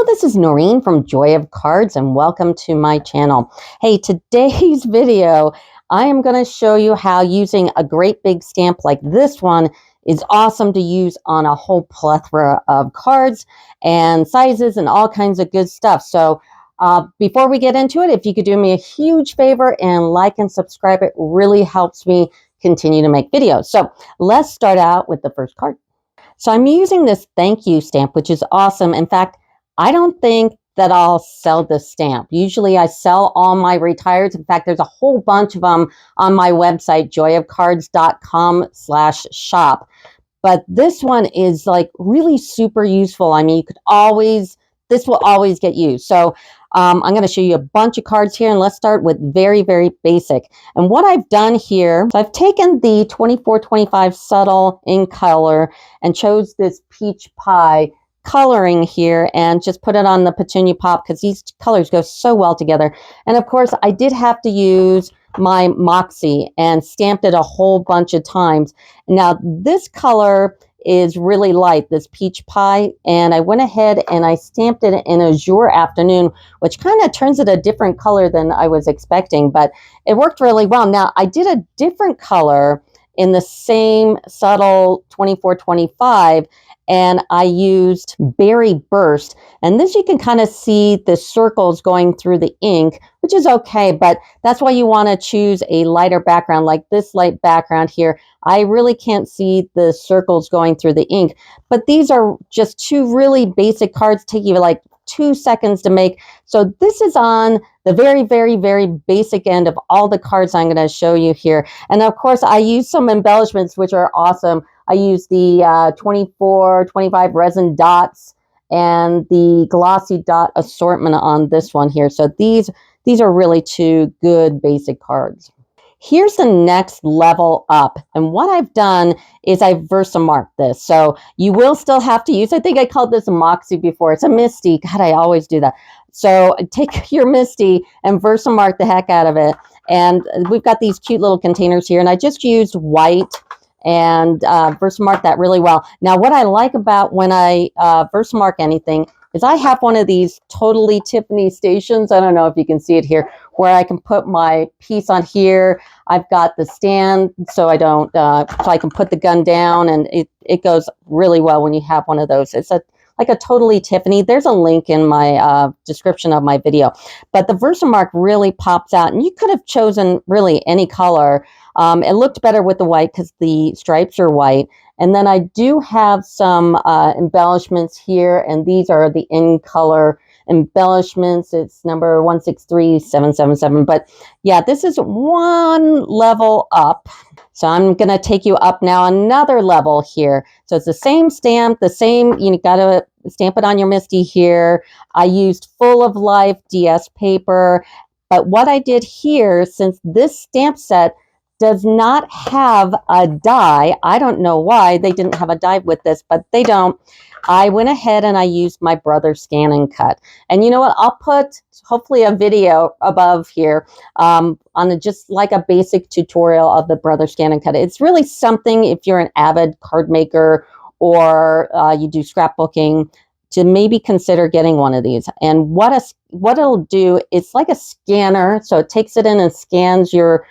Hello, this is Noreen from Joy of Cards and welcome to my channel. Hey, today's video, I am going to show you how using a great big stamp like this one is awesome to use on a whole plethora of cards and sizes and all kinds of good stuff. So before we get into it, if you could do me a huge favor and like and subscribe, it really helps me continue to make videos. So let's start out with the first card. So I'm using this thank you stamp, which is awesome. In fact, I don't think that I'll sell this stamp. Usually I sell all my retireds. In fact, there's a whole bunch of them on my website, joyofcards.com/shop. But this one is like really super useful. I mean, you could always, this will always get used. So I'm going to show you a bunch of cards here, and let's start with very, very basic. And what I've done here, I've taken the 2425 Subtle in color and chose this peach pie coloring here and just put it on the Petunia Pop because these colors go so well together. And of course, I did have to use my Moxie and stamped it a whole bunch of times. Now, this color is really light, this peach pie, and I went ahead and I stamped it in Azure Afternoon, which kind of turns it a different color than I was expecting, but it worked really well. Now, I did a different color in the same Subtle 2425, and I used Berry Burst. And this you can kind of see the circles going through the ink, which is okay, but that's why you want to choose a lighter background like this light background here. I really can't see the circles going through the ink, but these are just two really basic cards, take you like 2 seconds to make. So this is on the very, very, very basic end of all the cards I'm going to show you here. And of course, I use some embellishments, which are awesome. I use the 2425 resin dots and the glossy dot assortment on this one here. So these are really two good basic cards. Here's the next level up. And what I've done is I've Versamarked this. So you will still have to use, I think I called this a Moxie before. It's a Misty. God, I always do that. So take your Misty and Versamark the heck out of it. And we've got these cute little containers here. And I just used white and Versamark that really well. Now, what I like about when I Versamark anything is I have one of these totally Tiffany stations. I don't know if you can see it here, where I can put my piece on here. I've got the stand so I don't, so I can put the gun down, and it goes really well when you have one of those. It's like a totally Tiffany. There's a link in my description of my video. But the Versamark really pops out, and you could have chosen really any color. It looked better with the white because the stripes are white. And then I do have some embellishments here, and these are the in color embellishments. It's number 163777. But yeah, this is one level up. So I'm going to take you up now another level here. So it's the same stamp, the same, you got to stamp it on your Misty here. I used Full of Life DS paper. But what I did here, since this stamp set does not have a die, I don't know why they didn't have a die with this, but they don't. I went ahead and I used my brother's ScanNCut. And you know what? I'll put hopefully a video above here on just like a basic tutorial of the brother ScanNCut. It's really something if you're an avid card maker or you do scrapbooking to maybe consider getting one of these. And what it'll do, it's like a scanner. So it takes it in and scans your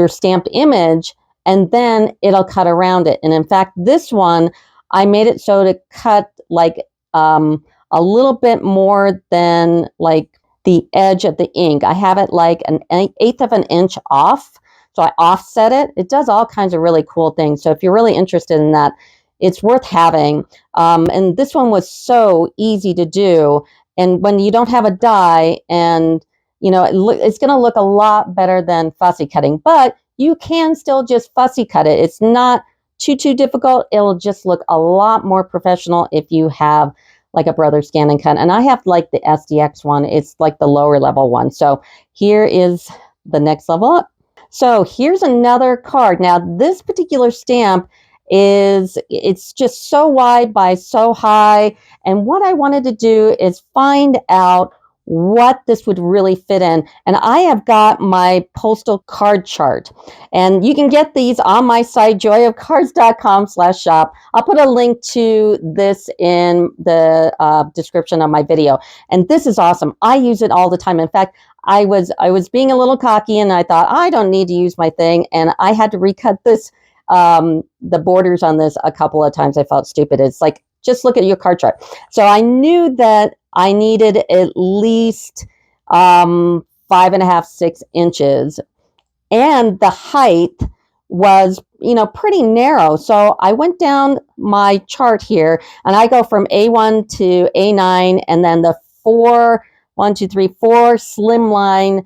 stamped image, and then it'll cut around it. And in fact, this one, I made it so to cut like a little bit more than like the edge of the ink. I have it like an 1/8 of an inch off. So I offset it. It does all kinds of really cool things. So if you're really interested in that, it's worth having. And this one was so easy to do. And when you don't have a die, and you know, it's going to look a lot better than fussy cutting, but you can still just fussy cut it. It's not too difficult. It'll just look a lot more professional if you have like a brother ScanNCut. And I have like the SDX one. It's like the lower level one. So here is the next level up. So here's another card. Now this particular stamp it's just so wide by so high. And what I wanted to do is find out what this would really fit in. And I have got my postal card chart, and you can get these on my site, joyofcards.com/shop. I'll put a link to this in the description of my video. And this is awesome. I use it all the time. In fact, I was being a little cocky, and I thought I don't need to use my thing, and I had to recut this the borders on this a couple of times. I felt stupid. It's like, just look at your card chart. So I knew that I needed at least 5.5, 6 inches, and the height was, pretty narrow. So I went down my chart here, and I go from A1 to A9, and then the 4 slimline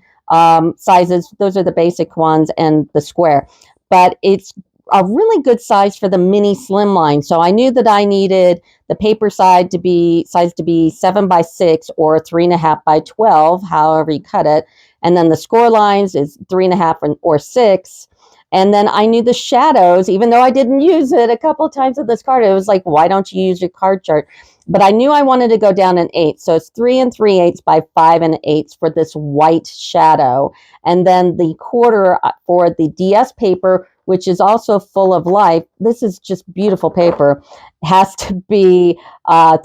sizes. Those are the basic ones, and the square. But it's a really good size for the mini slimline. So I knew that I needed the paper size to be 7x6 or 3.5x12, however you cut it. And then the score lines is 3.5 or 6. And then I knew the shadows, even though I didn't use it a couple of times with this card. It was like, why don't you use your card chart? But I knew I wanted to go down an 8. So it's 3 3/8 by 5 1/8 for this white shadow. And then the quarter for the DS paper, which is also full of life. This is just beautiful paper. Has to be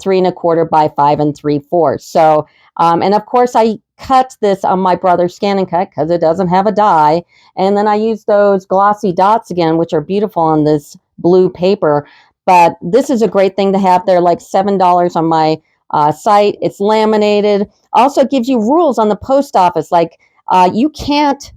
3 1/4 by 5 3/4. So, and of course I cut this on my brother's ScanNCut because it doesn't have a die. And then I use those glossy dots again, which are beautiful on this blue paper. But this is a great thing to have. They're like $7 on my site. It's laminated. Also gives you rules on the post office. Like you can't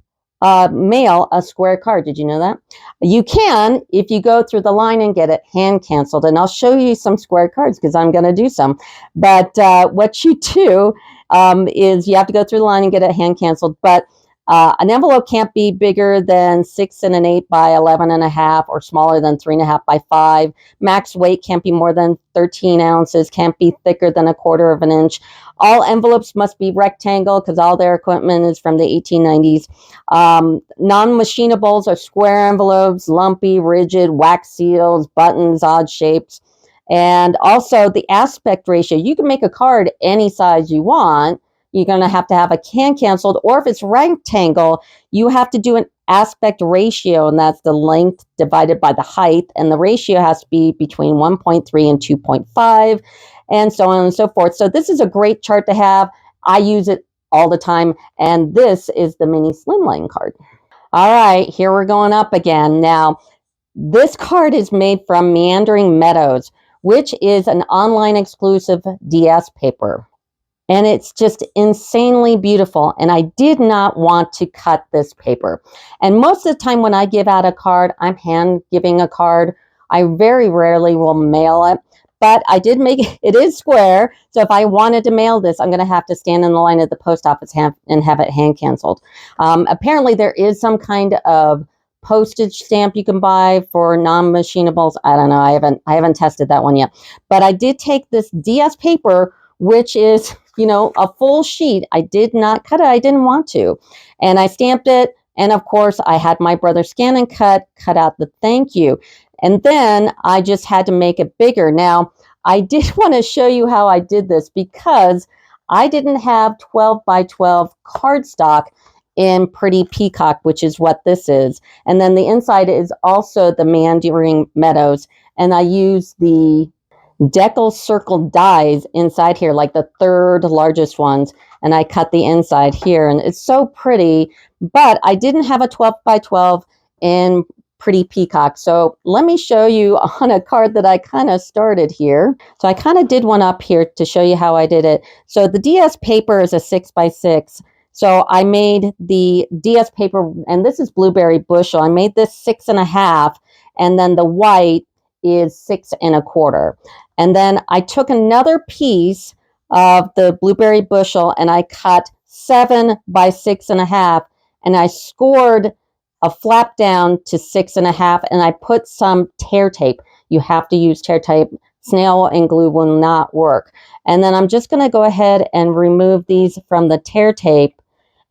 mail a square card. Did you know that? You can if you go through the line and get it hand canceled. And I'll show you some square cards because I'm going to do some. But what you do is you have to go through the line and get it hand canceled. But an envelope can't be bigger than 6 1/8 by 11.5 or smaller than 3.5 by 5. Max weight can't be more than 13 ounces, can't be thicker than 1/4 of an inch. All envelopes must be rectangle because all their equipment is from the 1890s. Non-machinables are square envelopes, lumpy, rigid, wax seals, buttons, odd shapes. And also the aspect ratio. You can make a card any size you want. You're going to have a can canceled, or if it's rectangle, you have to do an aspect ratio, and that's the length divided by the height, and the ratio has to be between 1.3 and 2.5, and so on and so forth. So this is a great chart to have. I use it all the time, and this is the mini slimline card. All right, here we're going up again. Now, this card is made from Meandering Meadows, which is an online exclusive DS paper. And it's just insanely beautiful. And I did not want to cut this paper. And most of the time when I give out a card, I'm hand giving a card. I very rarely will mail it. But I did make it. It is square. So if I wanted to mail this, I'm going to have to stand in the line at the post office and have it hand canceled. Apparently there is some kind of postage stamp you can buy for non-machinables. I don't know. I haven't tested that one yet. But I did take this DS paper, which is, a full sheet. I did not cut it. I didn't want to. And I stamped it. And of course, I had my brother ScanNCut cut out the thank you. And then I just had to make it bigger. Now, I did want to show you how I did this because I didn't have 12 by 12 cardstock in Pretty Peacock, which is what this is. And then the inside is also the Meandering Meadows. And I use the decal circle dies inside here, like the third largest ones, and I cut the inside here, and it's so pretty. But I didn't have a 12 by 12 in Pretty Peacock, so let me show you on a card that I kind of started here. So I kind of did one up here to show you how I did it. So the DS paper is a 6 by 6. So I made the DS paper, and this is Blueberry Bushel. I made this 6.5, and then the white is 6 1/4. And then I took another piece of the Blueberry Bushel and I cut 7 by 6.5, and I scored a flap down to 6.5, and I put some tear tape. You have to use tear tape. Snail and glue will not work. And then I'm just going to go ahead and remove these from the tear tape,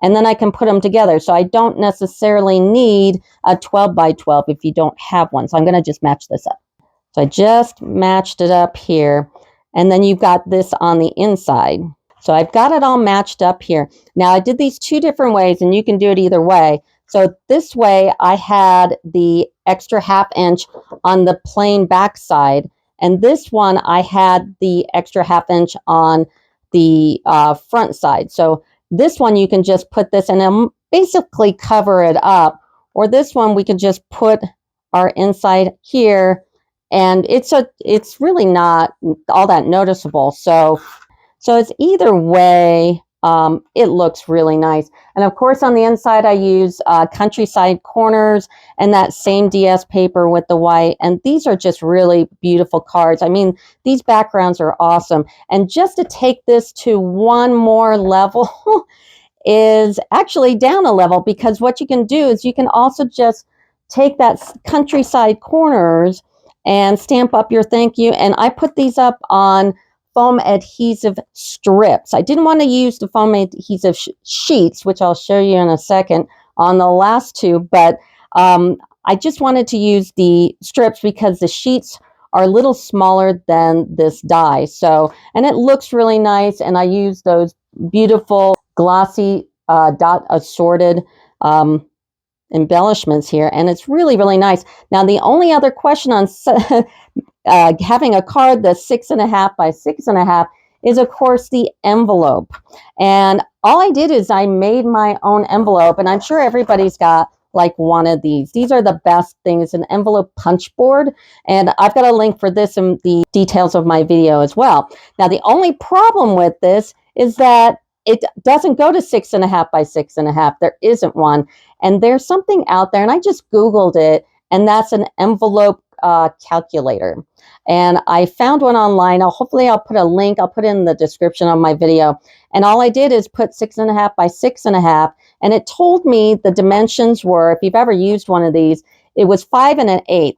and then I can put them together. So I don't necessarily need a 12 by 12 if you don't have one. So I'm going to just match this up. So I just matched it up here, and then you've got this on the inside. So I've got it all matched up here. Now I did these two different ways, and you can do it either way. So this way I had the extra 1/2 inch on the plain back side, and this one I had the extra 1/2 inch on the front side. So this one you can just put this and basically cover it up, or this one we can just put our inside here, and it's really not all that noticeable. So it's either way, it looks really nice. And of course, on the inside, I use countryside corners and that same DS paper with the white. And these are just really beautiful cards. I mean, these backgrounds are awesome. And just to take this to one more level is actually down a level, because what you can do is you can also just take that countryside corners and stamp up your thank you. And I put these up on foam adhesive strips. I didn't want to use the foam adhesive sheets, which I'll show you in a second on the last two, but I just wanted to use the strips because the sheets are a little smaller than this die. So, and it looks really nice, and I use those beautiful glossy dot assorted embellishments here, and it's really, really nice. Now, the only other question on having a card that's 6.5 by 6.5 is, of course, the envelope. And all I did is I made my own envelope, and I'm sure everybody's got like one of these. These are the best things, an envelope punch board, and I've got a link for this in the details of my video as well. Now, the only problem with this is that it doesn't go to 6.5 by 6.5. There isn't one. And there's something out there, and I just Googled it, and that's an envelope calculator. And I found one online. Hopefully I'll put a link. I'll put it in the description of my video. And all I did is put 6.5 by 6.5, and it told me the dimensions were, if you've ever used one of these, it was 5 1/8.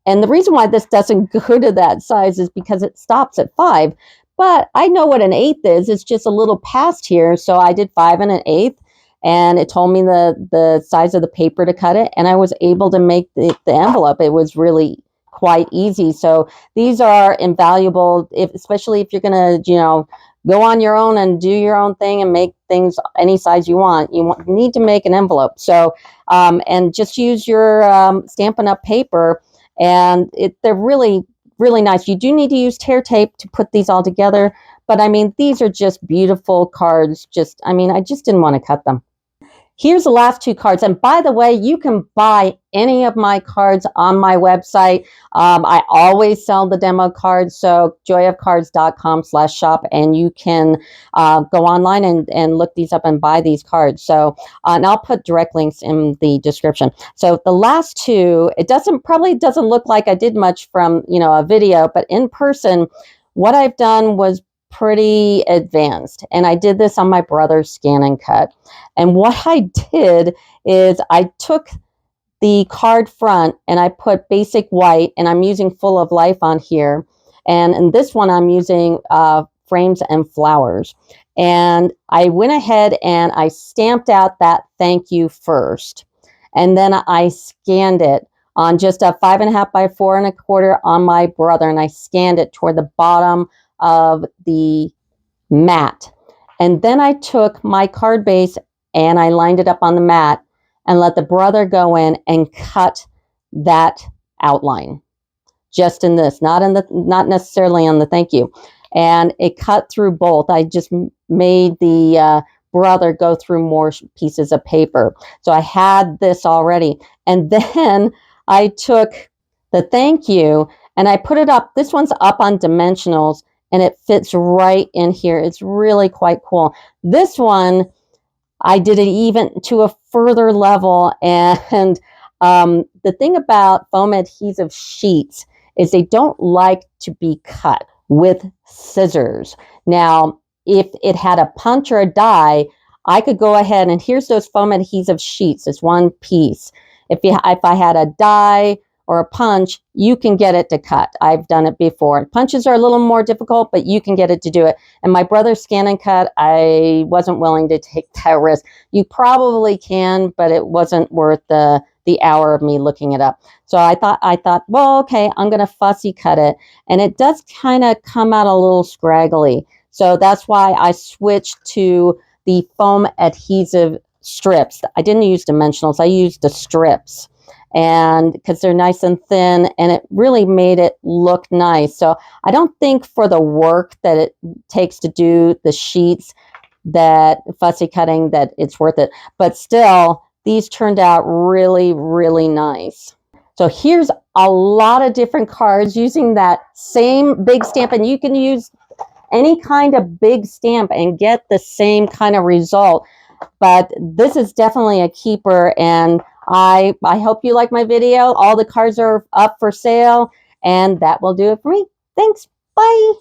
And the reason why this doesn't go to that size is because it stops at 5. But I know what 1/8 is. It's just a little past here. So I did 5 1/8, and it told me the size of the paper to cut it. And I was able to make the envelope. It was really quite easy. So these are invaluable, especially if you're going to, go on your own and do your own thing and make things any size you want. You need to make an envelope. So, and just use your Stampin' Up! Paper, and they're really, really nice. You do need to use tear tape to put these all together, but I mean, these are just beautiful cards. I just didn't want to cut them. Here's the last two cards. And by the way, you can buy any of my cards on my website. I always sell the demo cards. So joyofcards.com/shop, and you can go online and look these up and buy these cards. So, and I'll put direct links in the description. So the last two, it probably doesn't look like I did much from, a video, but in person, what I've done was pretty advanced. And I did this on my brother's ScanNCut. And what I did is I took the card front and I put basic white, and I'm using Full of Life on here. And in this one, I'm using frames and flowers. And I went ahead and I stamped out that thank you first. And then I scanned it on just a 5.5 by 4.25 on my brother. And I scanned it toward the bottom of the mat. And then I took my card base and I lined it up on the mat and let the brother go in and cut that outline. Just in this, not necessarily on the thank you. And it cut through both. I just made the brother go through more pieces of paper. So I had this already. And then I took the thank you and I put it up. This one's up on dimensionals, and it fits right in here. It's really quite cool. This one, I did it even to a further level. And the thing about foam adhesive sheets is they don't like to be cut with scissors. Now, if it had a punch or a die, I could go ahead, and here's those foam adhesive sheets. It's one piece. If I had a die or a punch, you can get it to cut. I've done it before. Punches are a little more difficult, but you can get it to do it. And my brother's ScanNCut, I wasn't willing to take that risk. You probably can, but it wasn't worth the hour of me looking it up. So I thought, well, okay, I'm going to fussy cut it. And it does kind of come out a little scraggly. So that's why I switched to the foam adhesive strips. I didn't use dimensionals, I used the strips, and because they're nice and thin, and it really made it look nice. So I don't think for the work that it takes to do the sheets, that fussy cutting, that it's worth it. But still, these turned out really, really nice. So here's a lot of different cards using that same big stamp, and you can use any kind of big stamp and get the same kind of result. But this is definitely a keeper, and I hope you like my video. All the cards are up for sale, and that will do it for me. Thanks. Bye.